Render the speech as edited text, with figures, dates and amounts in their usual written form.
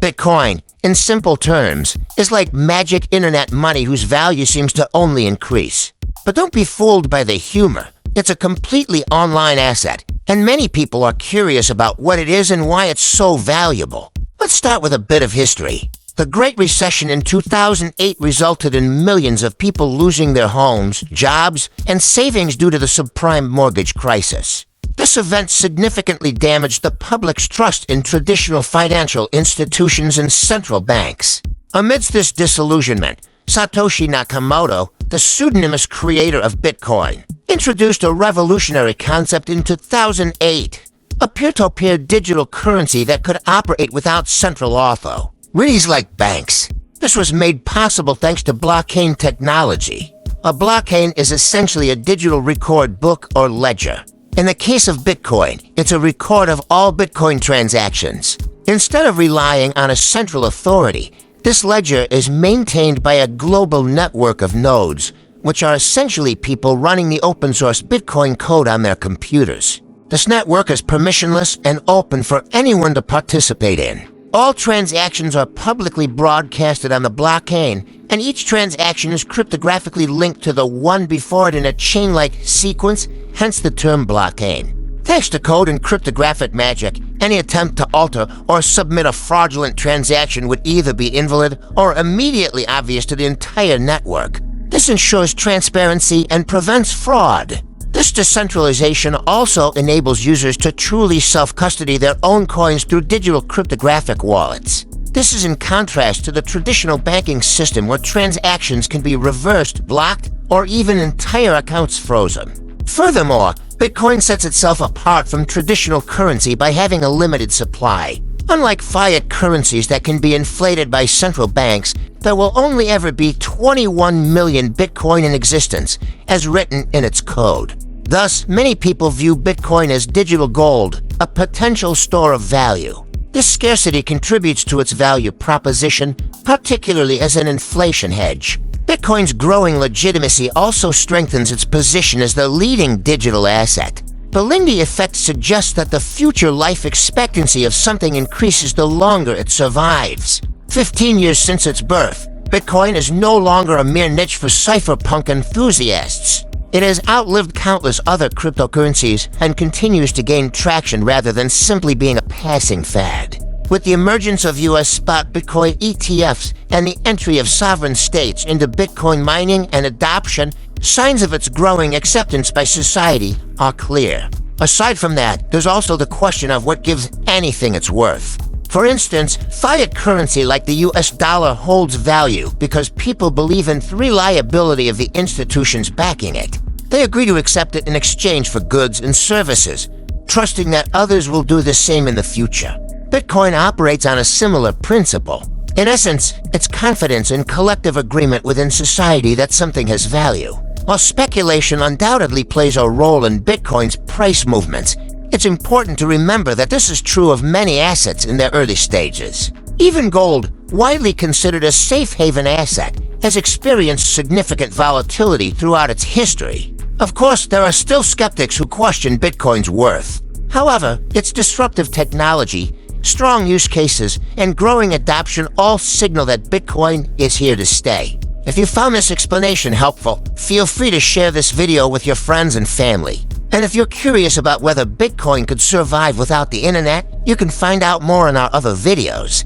Bitcoin, in simple terms, is like magic internet money whose value seems to only increase. But don't be fooled by the humor. It's a completely online asset, and many people are curious about what it is and why it's so valuable. Let's start with a bit of history. The Great Recession in 2008 resulted in millions of people losing their homes, jobs, and savings due to the subprime mortgage crisis. This event significantly damaged the public's trust in traditional financial institutions and central banks. Amidst this disillusionment, Satoshi Nakamoto, the pseudonymous creator of Bitcoin, introduced a revolutionary concept in 2008, a peer-to-peer digital currency that could operate without central author. Really like banks. This was made possible thanks to blockchain technology. A blockchain is essentially a digital record book or ledger. In the case of Bitcoin, it's a record of all Bitcoin transactions. Instead of relying on a central authority, this ledger is maintained by a global network of nodes, which are essentially people running the open-source Bitcoin code on their computers. This network is permissionless and open for anyone to participate in. All transactions are publicly broadcasted on the blockchain, and each transaction is cryptographically linked to the one before it in a chain-like sequence, hence the term blockchain. Thanks to code and cryptographic magic, any attempt to alter or submit a fraudulent transaction would either be invalid or immediately obvious to the entire network. This ensures transparency and prevents fraud. This decentralization also enables users to truly self-custody their own coins through digital cryptographic wallets. This is in contrast to the traditional banking system where transactions can be reversed, blocked, or even entire accounts frozen. Furthermore, Bitcoin sets itself apart from traditional currency by having a limited supply. Unlike fiat currencies that can be inflated by central banks, there will only ever be 21 million Bitcoin in existence, as written in its code. Thus, many people view Bitcoin as digital gold, a potential store of value. This scarcity contributes to its value proposition, particularly as an inflation hedge. Bitcoin's growing legitimacy also strengthens its position as the leading digital asset. The Lindy effect suggests that the future life expectancy of something increases the longer it survives. 15 years since its birth, Bitcoin is no longer a mere niche for cypherpunk enthusiasts. It has outlived countless other cryptocurrencies and continues to gain traction rather than simply being a passing fad. With the emergence of U.S. spot Bitcoin ETFs and the entry of sovereign states into Bitcoin mining and adoption, signs of its growing acceptance by society are clear. Aside from that, there's also the question of what gives anything its worth. For instance, fiat currency like the US dollar holds value because people believe in the reliability of the institutions backing it. They agree to accept it in exchange for goods and services, trusting that others will do the same in the future. Bitcoin operates on a similar principle. In essence, it's confidence in collective agreement within society that something has value. While speculation undoubtedly plays a role in Bitcoin's price movements, it's important to remember that this is true of many assets in their early stages. Even gold, widely considered a safe haven asset, has experienced significant volatility throughout its history. Of course, there are still skeptics who question Bitcoin's worth. However, its disruptive technology, strong use cases, and growing adoption all signal that Bitcoin is here to stay. If you found this explanation helpful, feel free to share this video with your friends and family. And if you're curious about whether Bitcoin could survive without the internet, you can find out more in our other videos.